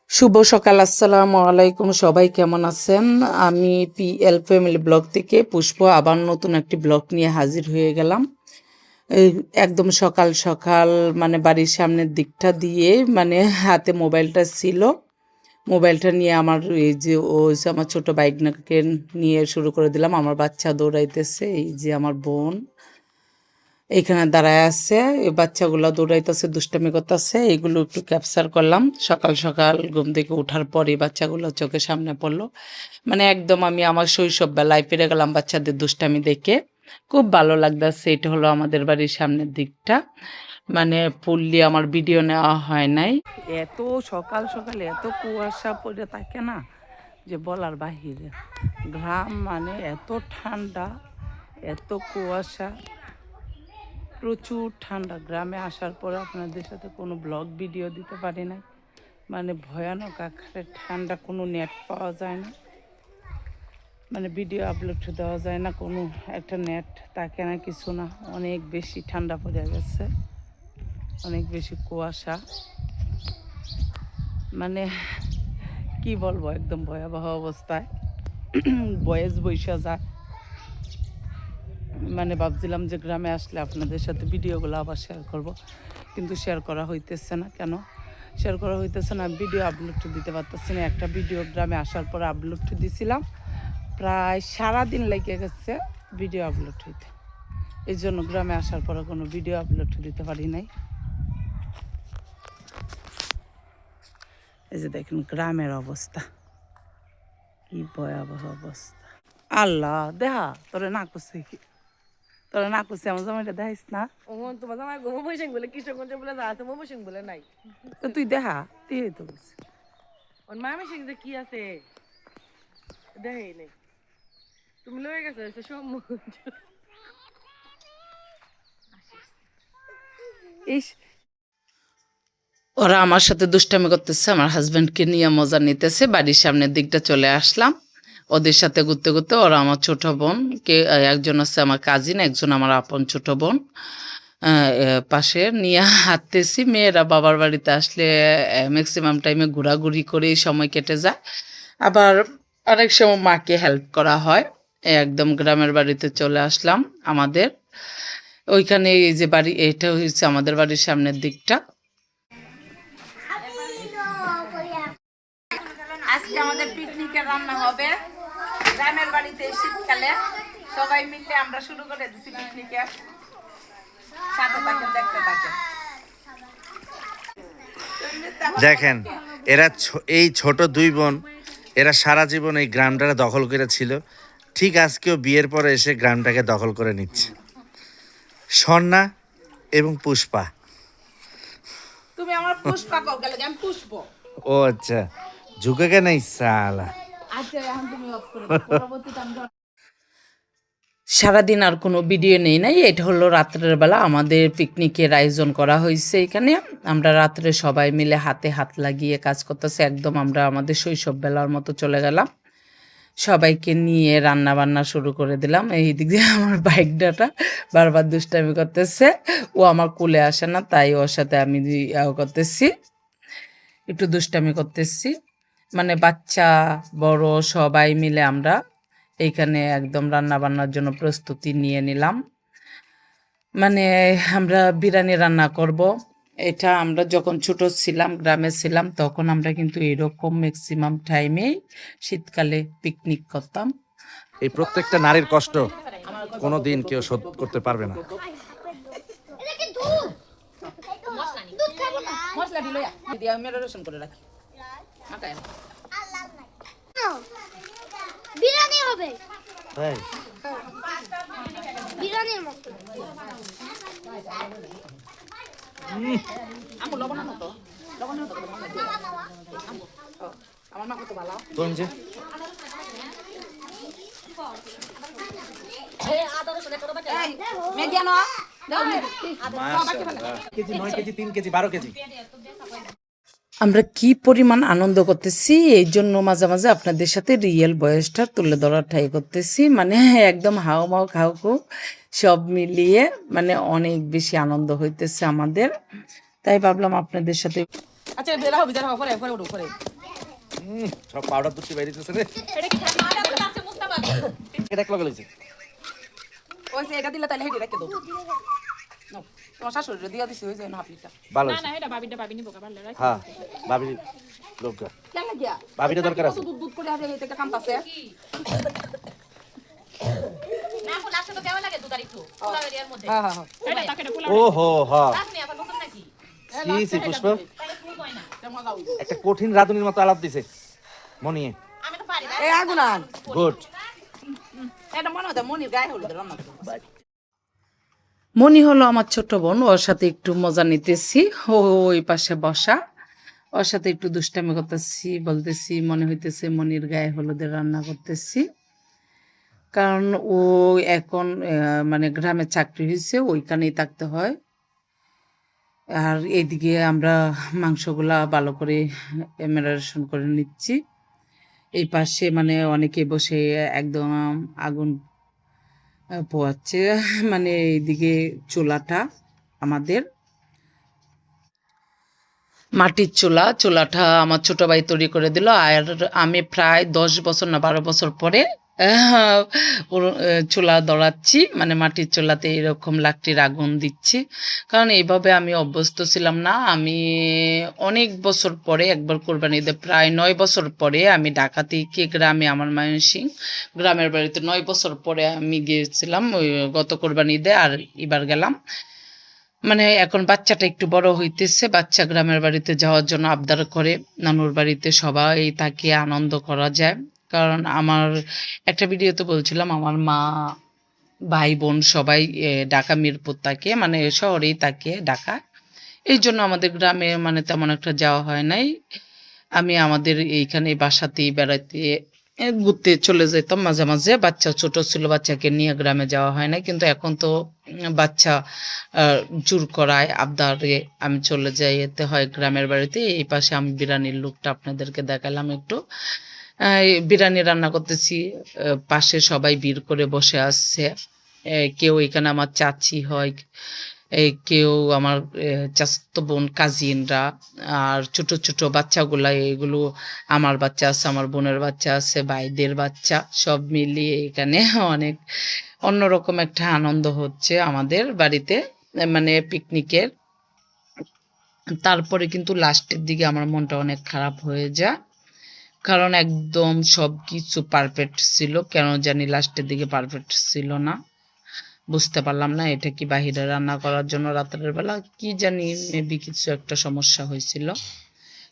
শুভ সকাল, আসসালামু আলাইকুম। সবাই কেমন আছেন? আমি পিএল ফ্যামিলি ব্লগ থেকে পুষ্প আবার নতুন একটি ব্লগ নিয়ে হাজির হয়ে গেলাম। এই একদম সকাল সকাল মানে বাড়ির সামনের দিকটা দিয়ে মানে হাতে মোবাইলটা ছিল। মোবাইলটা নিয়ে আমার এই যে আমার ছোট বাইকনাকে নিয়ে শুরু করে দিলাম। আমার বাচ্চা দৌড়াইতেছে, এই যে আমার বোন এইখানে দাঁড়ায় আছে, এই বাচ্চাগুলো দৌড়াইতেছে, দুষ্টামি করতেছে, এগুলো একটু ক্যাপচার করলাম। সকাল সকাল ঘুম থেকে ওঠার পরে বাচ্চাগুলো চোখের সামনে পড়লো, মানে একদম আমি আমার শৈশব বেলায় ফিরে গেলাম বাচ্চাদের দুষ্টামি দেখে। খুব ভালো লাগতেছে। এটা হলো আমাদের বাড়ির সামনের দিকটা, মানে ফুললি আমার ভিডিও নেওয়া হয় নাই। এত সকাল সকালে এত কুয়াশা পড়ে থাকে না যে বলার বাহিরে। গ্রাম মানে এত ঠান্ডা, এত কুয়াশা, প্রচুর ঠান্ডা। গ্রামে আসার পর আপনাদের সাথে কোনো ব্লগ ভিডিও দিতে পারি না, মানে ভয়ানক আকারে ঠান্ডা। কোনো নেট পাওয়া যায় না, মানে ভিডিও আপলোড দেওয়া যায় না, কোনো একটা নেট থাকে না, কিছু না। অনেক বেশি ঠান্ডা পড়ে গেছে, অনেক বেশি কুয়াশা, মানে কি বলবো, একদম ভয়াবহ অবস্থায়। বয়েস বৈশা যায়। মানে ভাবছিলাম যে গ্রামে আসলে আপনাদের সাথে ভিডিওগুলো আবার শেয়ার করব, কিন্তু শেয়ার করা হইতেছে না। কেন শেয়ার করা হইতেছে না? ভিডিও আপলোড দিতে পারতেছি না। একটা ভিডিও গ্রামে আসার পর আপলোড দিছিলাম, প্রায় সারাদিন লেগে গেছে ভিডিও আপলোড হইতে। এই জন্য গ্রামে আসার পরে কোনো ভিডিও আপলোড দিতে পারি নাই। এই যে দেখেন গ্রামের অবস্থা, কি ভয়াবহ অবস্থা। আল্লাহ দেহা তোরে না করছে কি, তোরা না করছে আমার জামাইটা দেখাইস না। তোমার জামাই গোমো বৈশাখ বলে কিশোরগঞ্জে বলে যা আছে ময়মনসিংহ বলে নাই। তো তুই দেখা, তুই তো বলছিস। ওর ময়মনসিংহে কি আছে দেখাই নেই। তুমি লয়ে গেছো সম্মুখ। ইস, ওরা আমার সাথে দুষ্টামি করতেছে, আমার হাজব্যান্ডকে নিয়ে মজা নিতেছে। বাড়ির সামনের দিকটা চলে আসলাম ওদের সাথে ঘুরতে ঘুরতে। ওরা আমার ছোট বোন, একজন হচ্ছে আমার কাজিন, একজন আমার আপন ছোট বোন। পাশে নিয়ে হাঁটতেছি। মেয়েরা বাবার বাড়িতে আসলে ম্যাক্সিমাম টাইমে ঘোরাঘুরি করেই সময় কেটে যায়, আবার অনেক সময় মাকে হেল্প করা হয়। একদম গ্রামের বাড়িতে চলে আসলাম আমাদের ওইখানে। এই যে বাড়ি, এটা হচ্ছে আমাদের বাড়ির সামনের দিকটা। আজকে আমাদের পিকনিকের রান্না হবে গ্রামের বাড়িতে শীতকালে। সবাই মিলে আমরা শুরু করে দিচ্ছি পিকনিকের। সাথে থাকেন, দেখতে থাকেন। দেখেন, এরা এই ছোট দুই বোন, এরা সারা জীবন এই গ্রামটাকে দখল করেছিল। ঠিক আজকেও বিয়ের পরে এসে গ্রামটাকে দখল করে নিচ্ছে। স্বর্ণা এবং পুষ্পা। তুমি আমার পুষ্পা কও গেলে, আমি পুষ্প। ও আচ্ছা, ঝুঁকে কেন সালা। আচ্ছা এখন তুমি অফ করে দাও, পরবর্তীতে আমি সারাদিন আর কোনো ভিডিও নেই নাই। এটা হলো রাত্রের বেলা আমাদের পিকনিকের আয়োজন করা হয়েছে এখানে। আমরা রাত্রে সবাই মিলে হাতে হাত লাগিয়ে কাজ করতেছি, একদম আমরা আমাদের শৈশব বেলার মতো চলে গেলাম। সবাইকে নিয়ে রান্না বান্না শুরু করে দিলাম। এই দিক দিয়ে আমার বাইকটা বারবার দুষ্টামি করতেছে, ও আমার কোলে আসে না, তাই ওর সাথে আমি করতেছি, একটু দুষ্টামি করতেছি। মানে বাচ্চা বড় সবাই মিলে আমরা এইখানে একদম রান্না বান্নার জন্য প্রস্তুতি নিয়ে নিলাম। মানে আমরা বিরিয়ানি রান্না করব। এটা আমরা যখন ছোট ছিলাম, গ্রামে ছিলাম, তখন আমরা কিন্তু এরকম ম্যাক্সিমাম টাইমেই শীতকালে পিকনিক করতাম। এই প্রত্যেকটা নারীর কষ্ট কোনো দিন কেউ শোধ করতে পারবে না। মশলা দিল আমি রসুন করে রাখি। বিরিয়ানি হবে, তাই বিরিয়ানির মতো। লবণ আনো তো, লবণ আনো তো, আমার মা কত ভালো। কোন যে মেঘি আনো, কেজি 9 কেজি 3 কেজি 12 কেজি। আমরা কি পরিমাণ আনন্দ করতেছি, এই জন্য মাঝে মাঝে আপনাদের সাথে রিয়েল বয়সটা তুলে ধরার ট্রাই করতেছি। মানে একদম হাও মাও খাও খু সব মিলিয়ে মানে অনেক বেশি আনন্দ হইতেছে আমাদের, তাই ভাবলাম আপনাদের সাথে। আচ্ছা বেরা হবে পরে পরে উঠো পরে সব পাউডার দুটি বাইরে দিতেছে রে এটা এক লগে লইছে ওই যে এটা দিলে তাহলে হেডি রেখে দাও নাও, তোমার শাশুড়ি দিয়া দিছি ওই যে হাফ লিটার ভালো না হইছে না এটা ভাবি নিব পারলে রাখি হ্যাঁ ভাবি লোক কেন লাগিয়া ভাবিটা দরকার আছে দুধ দুধ করে হাতে এটা কামতাছে না ফুল আসলে তো কেমন লাগে দুটার একটু ফুলা এরিয়ার মধ্যে হ্যাঁ হ্যাঁ হ্যাঁ এটা তাকে এটা পোলা ও হো হ্যাঁ আপনি আবার নতুন নাকি সি পুষ্প তাহলে ফুল কয় না মজা হইবে একটা কঠিন রাঁধুনির মতো আলাপ দিছে মনিয়ে আমি তো পারি না এই আগুনান গুড এটা মনে হয় মনির গায়ে হলুদ রান্না করতে মনি হলো আমার ছোট বোন, ওর সাথে একটু মজা নিতেছি। ওই পাশে বসা, ওর সাথে একটু দুষ্টামি করতেছি, বলতেছি মনে হইতেছে মনির গায়ে হলুদের রান্না করতেছি। কারণ ও এখন মানে গ্রামে চাকরি হয়েছে, ওইখানেই থাকতে হয়। আর এইদিকে আমরা মাংসগুলা ভালো করে ম্যারিনেশন করে নিচ্ছি। এই পাশে মানে অনেকে বসে একদম আগুন পোয়াচ্ছে, মানে এইদিকে চুলাটা আমাদের মাটির চুলাটা আমার ছোট ভাই তৈরি করে দিল। আর আমি প্রায় 10 বছর না 12 বছর পরে চুলা ধরাচ্ছি, মানে মাটির চুলাতে এরকম লাকড়ির আগুন দিচ্ছি। কারণ এইভাবে আমি অভ্যস্ত ছিলাম না। আমি অনেক বছর পরে একবার কোরবানি ঈদে প্রায় 9 বছর পরে আমি ঢাকা থেকে গ্রামে, আমার ময়মনসিংহ গ্রামের বাড়িতে 9 বছর পরে আমি গিয়েছিলাম ওই গত কোরবানি ঈদে, আর এবার গেলাম। মানে এখন বাচ্চাটা একটু বড় হইতেছে, বাচ্চা গ্রামের বাড়িতে যাওয়ার জন্য আবদার করে। নানুর বাড়িতে সবাই তাকে আনন্দ করা যায়। কারণ আমার একটা ভিডিওতে বলছিলাম আমার মা ভাই বোন সবাই ঢাকা মিরপুর থাকে, মানে শহরেই থাকে ঢাকা। এই জন্য আমাদের গ্রামে মানে তেমন একটা যাওয়া হয় নাই। আমি আমাদের এইখানে বাসাতেই বেড়াতে ঘুরতে চলে যেতাম মাঝে মাঝে। বাচ্চা ছোট ছিল, বাচ্চাকে নিয়ে গ্রামে যাওয়া হয় না। কিন্তু এখন তো বাচ্চা জোর করায় আবদারে আমি চলে যাই, এতে হয় গ্রামের বাড়িতে। এই পাশে আমি বিরিয়ানির লুকটা আপনাদেরকে দেখালাম একটু। বিরিয়ানি রান্না করতেছি, পাশে সবাই ভিড় করে বসে আসছে। কেউ এখানে আমার চাচি হয়, কেউ আমার চাচাতো বোন, কাজিনরা, আর ছোট ছোট বাচ্চাগুলা, এগুলো আমার বাচ্চা আছে, আমার বোনের বাচ্চা আছে, ভাইদের বাচ্চা, সব মিলিয়ে এখানে অনেক অন্যরকম একটা আনন্দ হচ্ছে আমাদের বাড়িতে, মানে পিকনিকের। তারপরে কিন্তু লাস্টের দিকে আমার মনটা অনেক খারাপ হয়ে যায়, কারণ একদম সব কিছু পারফেক্ট ছিল, কেন জানি লাস্টের দিকে পারফেক্ট ছিল না। বুঝতে পারলাম না এটা কি বাহিরে রান্না করার জন্য রাতের বেলা, কি জানি মেবি কিছু একটা সমস্যা হয়েছিল।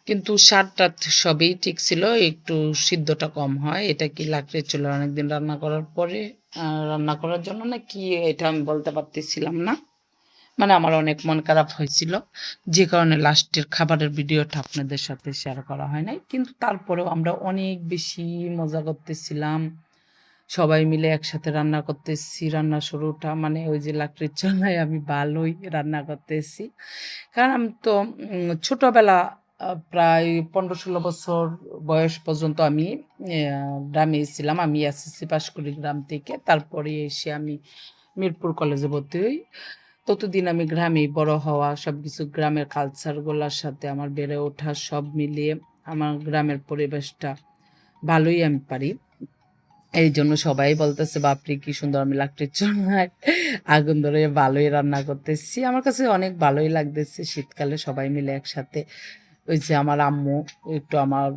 কিন্তু স্বাদটা সবই ঠিক ছিল, একটু সিদ্ধটা কম হয়। এটা কি লাকড়ির চুলা অনেকদিন রান্না করার পরে রান্না করার জন্য না কি, এটা আমি বলতে পারতেছিলাম না। মানে আমার অনেক মন খারাপ হয়েছিল, যে কারণে লাস্টের খাবারের ভিডিওটা আপনাদের সাথে শেয়ার করা হয় নাই। কিন্তু তারপরেও আমরা অনেক বেশি মজা করতেছিলাম, সবাই মিলে একসাথে রান্না করতেছি। রান্না শুরুটা মানে ওই যে লাকড়ির চুলায় আমি ভালোই রান্না করতেছি। কারণ আমি তো ছোটবেলা প্রায় 15-16 বছর বয়স পর্যন্ত আমি গ্রামে ছিলাম। আমি এসএসসি পাস করি গ্রাম থেকে, তারপরে এসে আমি মিরপুর কলেজে ভর্তি হই। ততদিন আমি গ্রামেই বড় হওয়া, সব কিছু গ্রামের কালচারগুলোর সাথে আমার বেড়ে ওঠা, সব মিলিয়ে আমার গ্রামের পরিবেশটা ভালোই আমি পারি। এই জন্য সবাই বলতেছে বাপরে কি সুন্দর আমি লাকড়ির চুলায় আগুন ধরে ভালোই রান্না করতেছি। আমার কাছে অনেক ভালোই লাগতেছে শীতকালে সবাই মিলে একসাথে। ওই যে আমার আম্মু একটু আমার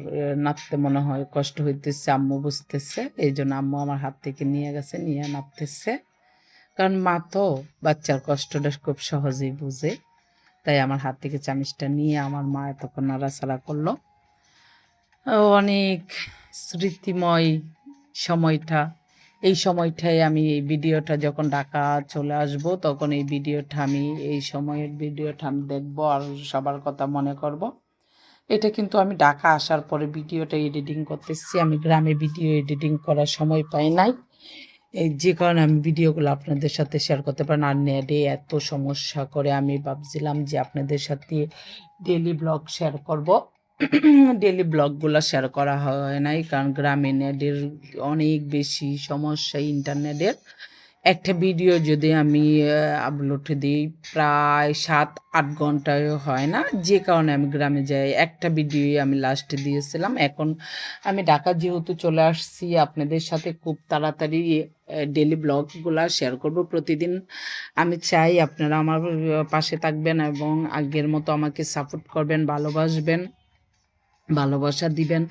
নাপতে মনে হয় কষ্ট হইতেছে, আম্মু বুঝতেছে, এই জন্য আম্মু আমার হাত থেকে নিয়ে গেছে, নিয়ে নাপতেছে। কারণ মা তো বাচ্চার কষ্টটা খুব সহজেই বুঝে, তাই আমার হাত থেকে চামিচটা নিয়ে আমার মা তখন নাড়াচাড়া করলো। অনেক স্মৃতিময় সময়টা। এই সময়টায় আমি এই ভিডিওটা যখন ঢাকা চলে আসব, তখন এই ভিডিওটা আমি এই সময়ের ভিডিওটা আমি দেখবো আর সবার কথা মনে করব। এটা কিন্তু আমি ঢাকা আসার পরে ভিডিওটা এডিটিং করতেছি, আমি গ্রামে ভিডিও এডিটিং করার সময় পাই নাই। এই যে কারণে আমি ভিডিওগুলো আপনাদের সাথে শেয়ার করতে পারি না। নেটে এত সমস্যা করে আমি ভাবছিলাম যে আপনাদের সাথে ডেলি ব্লগ শেয়ার করব। ডেলি ব্লগগুলো শেয়ার করা হয় নাই, কারণ গ্রামে নেটের অনেক বেশি সমস্যা ইন্টারনেটের। একটা ভিডিও যদি আমি আপলোড দিই প্রায় 7-8 ঘন্টায় হয় না, যে কারণে আমি গ্রামে যাই। একটা ভিডিওই আমি লাস্টে দিয়েছিলাম। এখন আমি ঢাকা যেহেতু চলে আসছি, আপনাদের সাথে খুব তাড়াতাড়ি ডেলি ব্লগগুলা শেয়ার করব প্রতিদিন। আমি চাই আপনারা আমার পাশে থাকবেন এবং আগের মতো আমাকে সাপোর্ট করবেন, ভালোবাসবেন, ভালোবাসা দিবেন।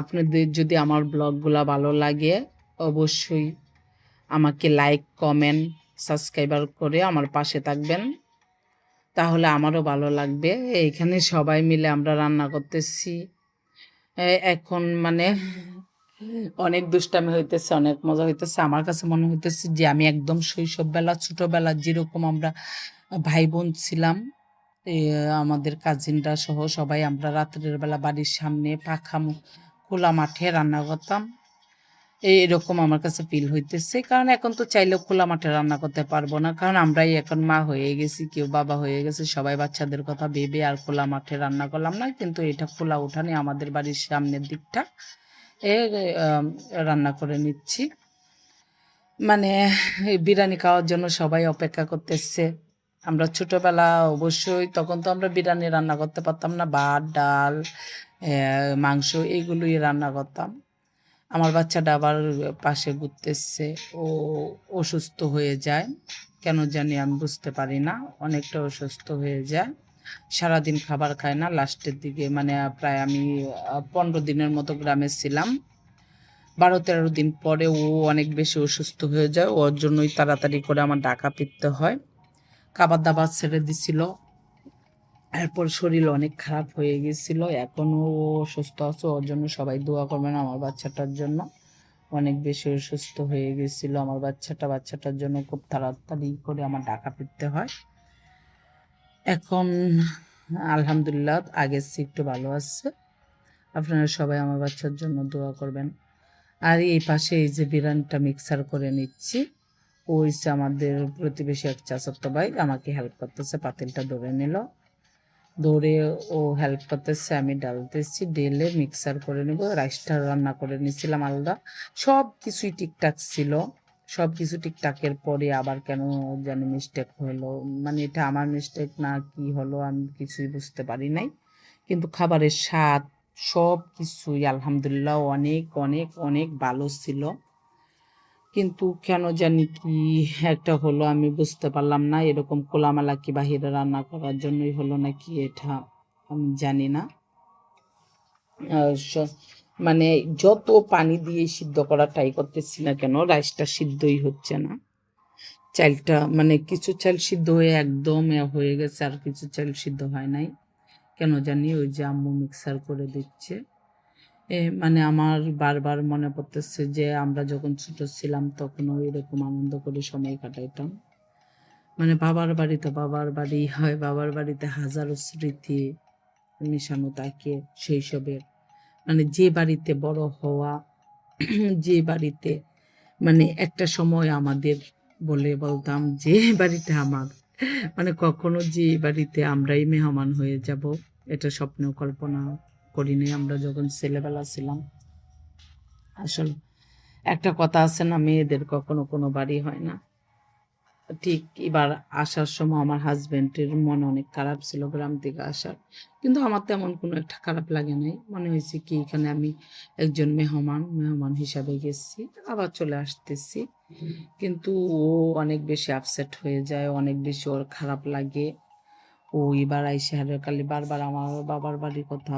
আপনাদের যদি আমার ব্লগগুলা ভালো লাগে অবশ্যই আমাকে লাইক, কমেন্ট, সাবস্ক্রাইবার করে আমার পাশে থাকবেন। তাহলে আমারও ভালো লাগবে। এইখানে সবাই মিলে আমরা রান্না করতেছি। এখন মানে অনেক দুষ্টামি হইতেছে, অনেক মজা হইতেছে। আমার কাছে মনে হইতেছে যে আমি একদম শৈশববেলা, ছোটবেলা যেরকম আমরা ভাই বোন ছিলাম, এ আমাদের কাজিনরা সহ সবাই আমরা রাত্রের বেলা বাড়ির সামনে খোলা মাঠে রান্না করতাম। এরকম আমার কাছে ফিল হইতেছে। কারণ এখন তো চাইলেও খোলা মাঠে রান্না করতে পারবো না। কারণ আমরাই এখন মা হয়ে গেছি, কেউ বাবা হয়ে গেছে। সবাই বাচ্চাদের কথা ভেবে আর খোলা মাঠে রান্না করলাম না। কিন্তু এটা খোলা উঠানে আমাদের বাড়ির সামনের দিকটা এ আম রান্না করে নিচ্ছি। মানে এই বিরিয়ানি খাওয়ার জন্য সবাই অপেক্ষা করতেছে। আমরা ছোটবেলা অবশ্যই তখন তো আমরা বিরিয়ানি রান্না করতে পারতাম না। ভাত, ডাল, মাংস এগুলোই রান্না করতাম। আমার বাচ্চাটা আবার পাশে ঘুরতেছে। ও অসুস্থ হয়ে যায়, কেন জানি আমি বুঝতে পারি না। অনেকটা অসুস্থ হয়ে যায়, সারাদিন খাবার খায় না। লাস্টের দিকে মানে প্রায় আমি 15 দিনের মতো গ্রামে ছিলাম। 12-13 দিন পরে ও অনেক বেশি অসুস্থ হয়ে যায়। ওর জন্যই তাড়াতাড়ি করে আমার ঢাকা ফিরতে হয়। খাবার দাবার ছেড়ে দিছিল, এরপর শরীর অনেক খারাপ হয়ে গেছিল। এখনও ও অসুস্থ আছে। ওর জন্য সবাই দোয়া করবেন আমার বাচ্চাটার জন্য। অনেক বেশি অসুস্থ হয়ে গেছিল আমার বাচ্চাটার জন্য খুব তাড়াতাড়ি করে আমার ঢাকা ফিরতে হয়। এখন আলহামদুলিল্লাহ আগের চেয়ে একটু ভালো আছে। আপনারা সবাই আমার বাচ্চার জন্য দোয়া করবেন। আর এই পাশে এই যে বিরিয়ানিটা মিক্সার করে নিচ্ছি, ও হচ্ছে আমাদের প্রতিবেশী এক চাচাতো ভাই, আমাকে হেল্প করতেছে। পাতিলটা ধরে নিল, ধরে ও হেল্প করতেছে, আমি ডালতেছি, ঢেলে মিক্সার করে নেব। রাইসটা রান্না করে নিয়েছিলাম আলাদা। সব কিছুই ঠিকঠাক ছিল। সব কিছু ঠিকঠাকের পরে আবার কেন জানি মিস্টেক হলো। মানে এটা আমার মিস্টেক না কি হলো আমি কিছুই বুঝতে পারি নাই। কিন্তু খাবারের স্বাদ সব কিছুই আলহামদুলিল্লাহ অনেক অনেক অনেক ভালো ছিল। কিন্তু কেন জানি কি একটা হলো আমি বুঝতে পারলাম না। এরকম খোলামেলা কি বাহিরে রান্না করার জন্যই হলো নাকি এটা আমি জানি না। মানে যত পানি দিয়ে সিদ্ধ করার ট্রাই করতেছি না কেন, রাইসটা সিদ্ধই হচ্ছে না। চালটা মানে কিছু চাল সিদ্ধ হয়ে একদম হয়ে গেছে, আর কিছু চাল সিদ্ধ হয় নাই। কেন জানি ওই যে আম্মু মিক্সার করে দিচ্ছে। মানে আমার বারবার মনে পড়তেছে যে আমরা যখন ছোট ছিলাম তখনও এরকম আনন্দ করে সময় কাটাইতাম। মানে বাবার বাড়ি হয়, বাবার বাড়িতে হাজারো স্মৃতি মিশানো থাকে শৈশবের। মানে যে বাড়িতে বড় হওয়া, যে বাড়িতে মানে একটা সময় আমাদের বলতাম যে বাড়িটা আমার, মানে কখনো যে বাড়িতে আমরাই মেহমান হয়ে যাব এটা স্বপ্নেও কল্পনা করিনি আমরা যখন ছেলেবেলা ছিলাম। আসলে একটা কথা আছে না, মেয়েদের কখনো কোনো বাড়ি হয় না। ঠিক এবার আসার সময় আমার হাজবেন্ডের মন অনেক খারাপ ছিল গ্রাম থেকে আসার, কিন্তু আমার তেমন কোনো একটা খারাপ লাগে নাই। মনে হয়েছে কি এখানে আমি একজন মেহমান হিসাবে গেছি, আবার চলে আসতেছি। কিন্তু ও অনেক বেশি আপসেট হয়ে যায়, অনেক বেশি ওর খারাপ লাগে। ও এবার আইসে কালি বারবার আমার বাবার বাড়ির কথা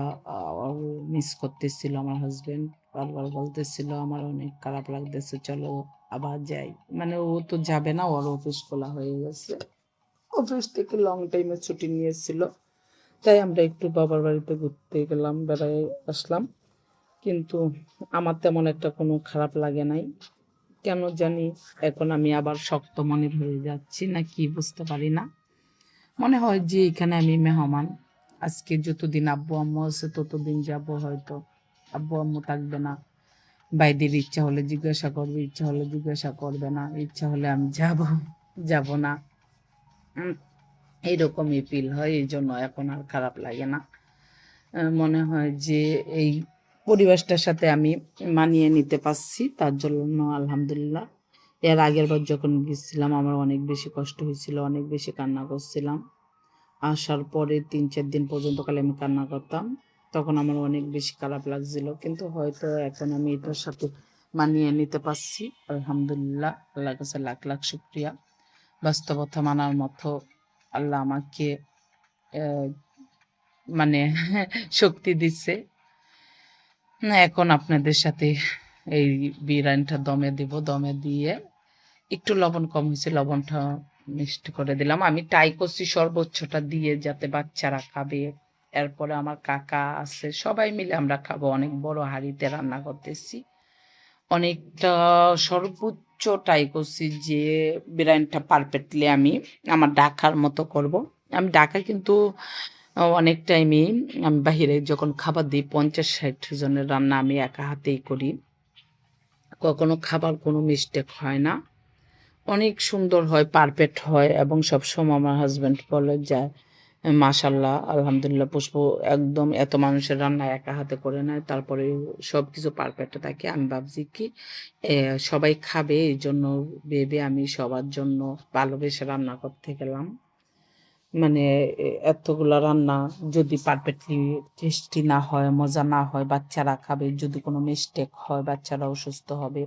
মিস করতেছিল। আমার হাজবেন্ড বারবার বলতেছিল আমার অনেক খারাপ লাগতেছে, চলো আবার যাই। মানে ও তো যাবে না, ওর অফিস খোলা হয়ে গেছে, অফিস থেকে লং টাইমের ছুটি নিয়েছিল। তাই আমরা একটু বাবার বাড়িতে ঘুরতে গেলাম, বেড়াই আসলাম। কিন্তু আমার তেমন একটা কোনো খারাপ লাগে নাই। কেন জানি এখন আমি আবার শক্ত মনের হয়ে যাচ্ছি না কি বুঝতে পারি না। মনে হয় যে এখানে আমি মেহমান। আজকে যতদিন আব্বু আম্মু আছে ততদিন যাব হয়তো। আব্বু আম্মু থাকবে না। ভাইদের ইচ্ছা হলে জিজ্ঞাসা করবে, ইচ্ছা হলে জিজ্ঞাসা করবে না, ইচ্ছা হলে আমি যাব না। উম, এইরকমই ফিল হয়, এই জন্য এখন আর খারাপ লাগে না। মনে হয় যে এই পরিবেশটার সাথে আমি মানিয়ে নিতে পারছি, তার জন্য আলহামদুলিল্লাহ। এর আগের বার যখন গেছিলাম আমার অনেক বেশি কষ্ট হয়েছিল, অনেক বেশি কান্না করছিলাম। আসার পরে ৩-৪ দিন পর্যন্ত খালি আমি কান্না করতাম। তখন আমার অনেক বেশি খারাপ লাগছিল, কিন্তু হয়তো এখন আমি এটার সাথে মানিয়ে নিতে পারছি। আলহামদুলিল্লাহ, আল্লাহর কাছে লাখ লাখ শুক্রিয়া। বাস্তবতা মানার মতো আল্লাহ আমাকে আহ, মানে শক্তি দিচ্ছে। এখন আপনাদের সাথে এই বিরিয়ানিটা দমে দিব, দমে দিয়ে একটু লবণ কম হয়েছে, লবণটা মিষ্টি করে দিলাম। আমি ট্রাই করছি সর্বোচ্চটা দিয়ে যাতে বাচ্চারা খাবে। এরপরে আমার কাকা আছে, সবাই মিলে আমরা খাবো। অনেক বড় হাঁড়িতে রান্না করতেছি, অনেকটা সর্বোচ্চ ট্রাই করছি যে বিরিয়ানিটা পারফেক্টলি আমি আমার ডাকার মতো করব। আমি ডাকা কিন্তু অনেক টাইমই আমি বাহিরে যখন খাবার দিই 50-60 জনের রান্না আমি একা হাতেই করি। কখনো খাবার কোনো মিস্টেক হয় না, অনেক সুন্দর হয়, পারফেক্ট হয়। এবং সবসময় আমার হাজব্যান্ড বলে যায় মাশাল্লাহ, আলহামদুলিল্লাহ, পুষ্প একদম এত মানুষের রান্না একা হাতে করে নেয়, তারপরে সব কিছু পারফেক্ট থাকে। আমি ভাবছি কি সবাই খাবে, এই জন্য ভেবে আমি সবার জন্য ভালোবেসে রান্না করতে গেলাম। মানে এতগুলা রান্না যদি পারফেক্টলি টেস্টি না হয়, মজা না হয়, বাচ্চারা খাবে, যদি কোনো মিস্টেক হয় বাচ্চারা অসুস্থ হবে,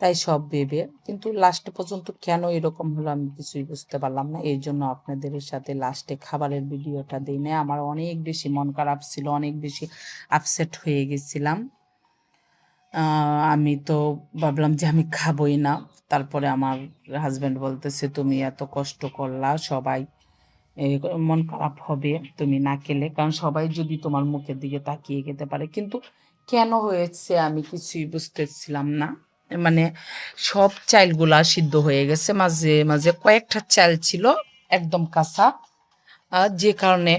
তাই সব ভেবে কিন্তু লাস্ট পর্যন্ত কেন এরকম হলো আমি কিছুই বুঝতে পারলাম না। এই জন্য আপনাদের সাথে লাস্টে খাবারের ভিডিওটা দিই না। আমার অনেক বেশি মন খারাপ ছিল, অনেক বেশি আপসেট হয়ে গেছিলাম। আমি তো ভাবলাম যে আমি খাবই না। তারপরে আমার হাজব্যান্ড বলতেছে তুমি এত কষ্ট করলা, সবাই এই মন খারাপ হবে তুমি না খেলে, কারণ সবাই যদি তোমার মুখের দিকে তাকিয়ে খেতে পারে। কিন্তু কেন হয়েছে আমি কিছুই বুঝতেছিলাম না। মানে সব চালগুলা সিদ্ধ হয়ে গেছে, মাঝে মাঝে কয়েকটা চাল ছিল একদম কাঁচা, যে কারণে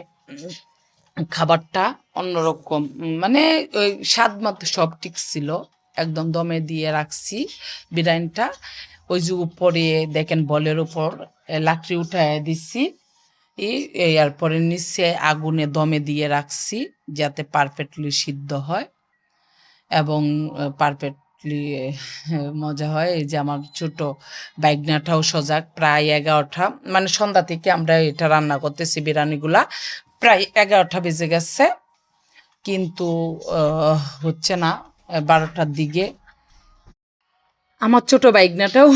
খাবারটা অন্যরকম, মানে ওই স্বাদ মতো সব ঠিক ছিল। একদম দমে দিয়ে রাখছি বিরিয়ানিটা। ওই যে উপরে দেখেন বলের উপর লাকড়ি উঠায় দিছি, এরপরে নিচে আগুনে দমে দিয়ে রাখছি যাতে পারফেক্টলি সিদ্ধ হয় এবং পারফেক্টলি মজা হয়। এই যে আমার ছোট বাইগনাটাও সজাগ, প্রায় 11টা, মানে সন্ধ্যা থেকে আমরা এটা রান্না করতেছি বিরিয়ানিগুলা, প্রায় 11টা বেজে গেছে, কিন্তু হচ্ছে না। 12টার দিকে আমার ছোট বাইগনাটাও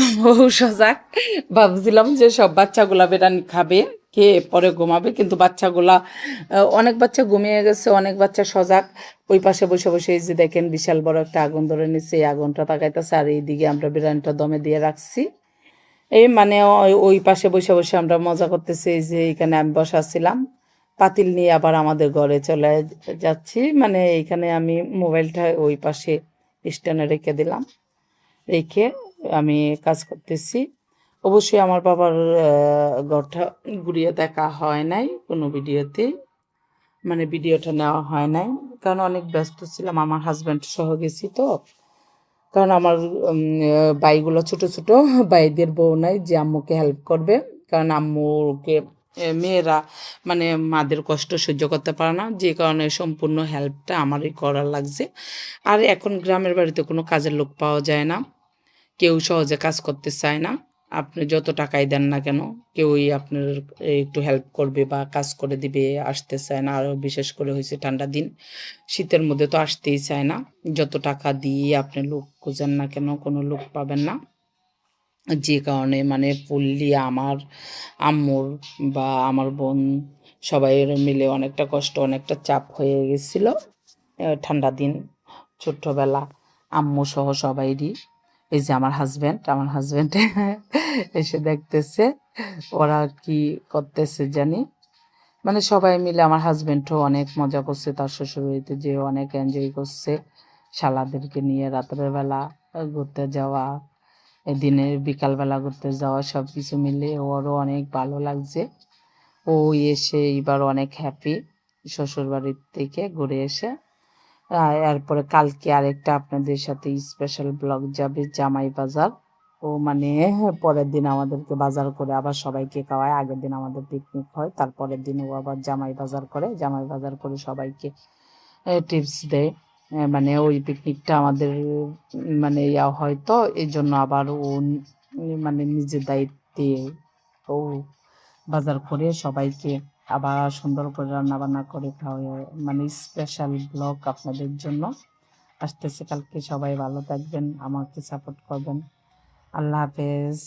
সজাগ। ভাবছিলাম যে সব বাচ্চাগুলা বিরিয়ানি খাবে, খেয়ে পরে ঘুমাবে, কিন্তু বাচ্চাগুলা অনেক বাচ্চা ঘুমিয়ে গেছে, অনেক বাচ্চা সজাগ। ওই পাশে বসে বসে এই যে দেখেন বিশাল বড় একটা আগুন ধরে নিচ্ছে, এই আগুনটা তাকাইতেছে, আর এইদিকে আমরা বিরিয়ানিটা দমে দিয়ে রাখছি। এই মানে ওই পাশে বসে বসে আমরা মজা করতেছি। এই যে এখানে আমি বসাছিলাম পাতিল নিয়ে, আবার আমাদের ঘরে চলে যাচ্ছি। মানে এইখানে আমি মোবাইলটা ওই পাশে স্ট্যান্ডে রেখে দিলাম, রেখে আমি কাজ করতেছি। অবশ্যই আমার বাবার ঘরটা ঘুরিয়ে দেখা হয় নাই কোনো ভিডিওতে, মানে ভিডিওটা নেওয়া হয় নাই, কারণ অনেক ব্যস্ত ছিলাম, আমার হাজব্যান্ড সহ গেছি তো। কারণ আমার ভাইগুলো ছোট ছোট, ভাইদের বউ নাই যে আম্মুকে হেল্প করবে, কারণ আম্মুকে মেয়েরা মানে মাদের কষ্ট সহ্য করতে পারে না, যে কারণে সম্পূর্ণ হেল্পটা আমারই করার লাগছে। আর এখন গ্রামের বাড়িতে কোনো কাজের লোক পাওয়া যায় না, কেউ সহজে কাজ করতে চায় না। আপনি যত টাকাই দেন না কেন, কেউই আপনার একটু হেল্প করবে বা কাজ করে দিবে আসতে চায় না। আরও বিশেষ করে হয়েছে ঠান্ডা দিন, শীতের মধ্যে তো আসতেই চায় না। যত টাকা দিয়ে আপনি লোক খুঁজেন না কেন, কোনো লোক পাবেন না। যে কারণে মানে ফুললি আমার আম্মুর বা আমার বোন সবাই মিলে অনেকটা কষ্ট, অনেকটা চাপ হয়ে গেছিল ঠান্ডা দিন, ছোট্টবেলা আম্মু সহ সবাইরই। এই যে আমার হাজব্যান্ড এসে দেখতেছে ওরা কি করতেছে জানি। মানে সবাই মিলে, আমার হাজব্যান্ডও অনেক মজা করছে, তার শ্বশুরবাড়িতে যে অনেক এনজয় করছে, শালাদেরকে নিয়ে রাতের বেলা ঘুরতে যাওয়া, দিনের বিকালবেলা ঘুরতে যাওয়া, সব কিছু মিলে ওরও অনেক ভালো লাগছে। ও এসে এবার অনেক হ্যাপি শ্বশুরবাড়ির থেকে ঘুরে এসে। এরপরে কালকে আরেকটা আপনাদের সাথে স্পেশাল ব্লগ যাবে, জামাই বাজার। ও মানে পরের দিন আমাদেরকে বাজার করে আবার সবাইকে খাওয়ায়। আগের দিন আমাদের পিকনিক হয়, তারপরের দিন ও আবার জামাই বাজার করে, জামাই বাজার করে সবাইকে টিপস দেয়। মানে ওই পিকনিকটা আমাদের মানে ইয়া হয় তো এই জন্য আবার ও মানে নিজের দায়িত্বে ও বাজার করে সবাইকে আবার সুন্দর করে রান্না বান্না করে খাওয়ায়, মানে স্পেশাল ব্লগ আপনাদের জন্য আসতেছে কালকে। সবাই ভালো থাকবেন, আমাকে সাপোর্ট করবেন। আল্লাহ হাফেজ।